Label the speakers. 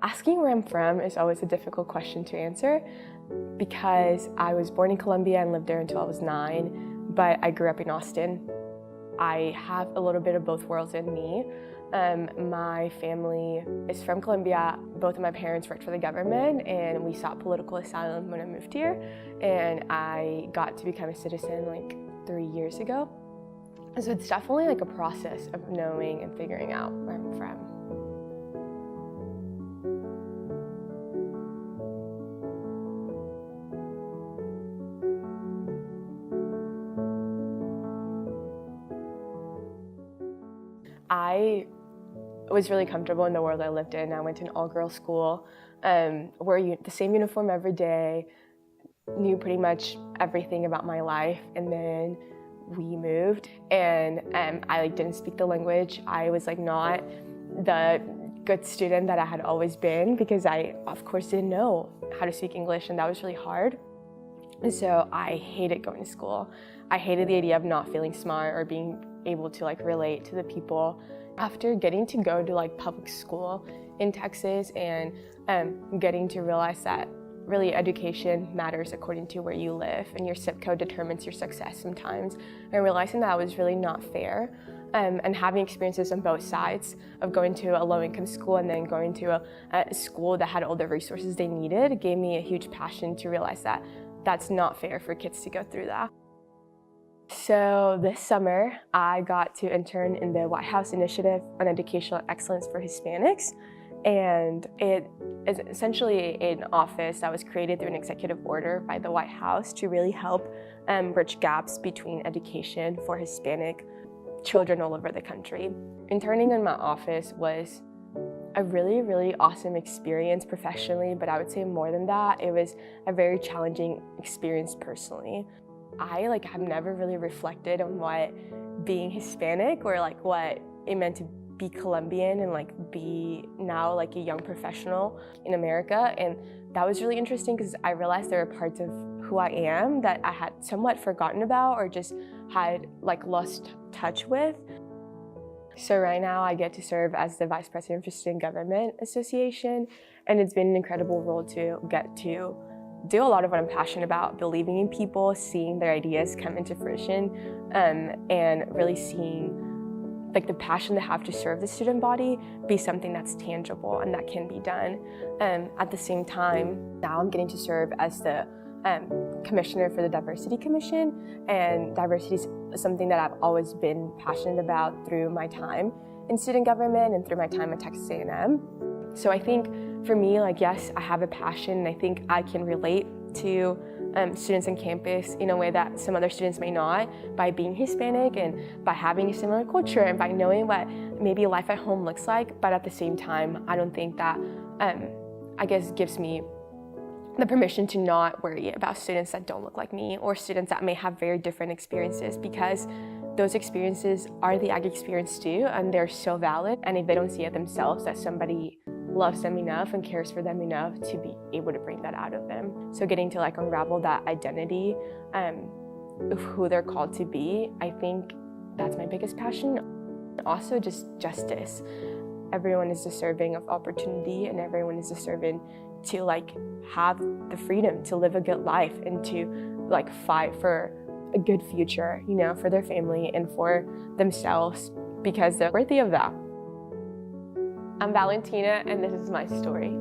Speaker 1: Asking where I'm from is always a difficult question to answer because I was born in Colombia and lived there until I was 9, but I grew up in Austin. I have a little bit of both worlds in me. My family is from Colombia. Both of my parents worked for the government and we sought political asylum when I moved here, and I got to become a citizen like 3 years ago. So it's definitely like a process of knowing and figuring out where I'm from. I was really comfortable in the world I lived in. I went to an all-girls school, wore the same uniform every day, knew pretty much everything about my life, and then we moved, and I didn't speak the language. I was not the good student that I had always been because I, of course, didn't know how to speak English, and that was really hard. And so I hated going to school. I hated the idea of not feeling smart or being able to relate to the people. After getting to go to public school in Texas and getting to realize that really education matters according to where you live, and your zip code determines your success sometimes, and realizing that was really not fair. And having experiences on both sides of going to a low-income school and then going to a school that had all the resources they needed gave me a huge passion to realize that that's not fair for kids to go through that. So this summer, I got to intern in the White House Initiative on Educational Excellence for Hispanics. And it is essentially an office that was created through an executive order by the White House to really help bridge gaps between education for Hispanic children all over the country. Interning in my office was a really, really awesome experience professionally, but I would say more than that, it was a very challenging experience personally. I have never really reflected on what being Hispanic or what it meant to be Colombian and be now a young professional in America, and that was really interesting because I realized there are parts of who I am that I had somewhat forgotten about or just had lost touch with. So right now I get to serve as the Vice President for Student Government Association, and it's been an incredible role to get to do a lot of what I'm passionate about, believing in people, seeing their ideas come into fruition, and really seeing the passion they have to serve the student body be something that's tangible and that can be done. At the same time, now I'm getting to serve as the commissioner for the Diversity Commission, and diversity is something that I've always been passionate about through my time in student government and through my time at TexasA&M. So I think for me, yes, I have a passion, and I think I can relate to students on campus in a way that some other students may not, by being Hispanic and by having a similar culture and by knowing what maybe life at home looks like. But at the same time, I don't think that, gives me the permission to not worry about students that don't look like me or students that may have very different experiences, because those experiences are the Aggie experience too, and they're so valid. And if they don't see it themselves, that somebody loves them enough and cares for them enough to be able to bring that out of them. So getting to unravel that identity of who they're called to be, I think that's my biggest passion. Also just justice. Everyone is deserving of opportunity, and everyone is deserving to have the freedom to live a good life and to fight for a good future, for their family and for themselves, because they're worthy of that. I'm Valentina, and this is my story.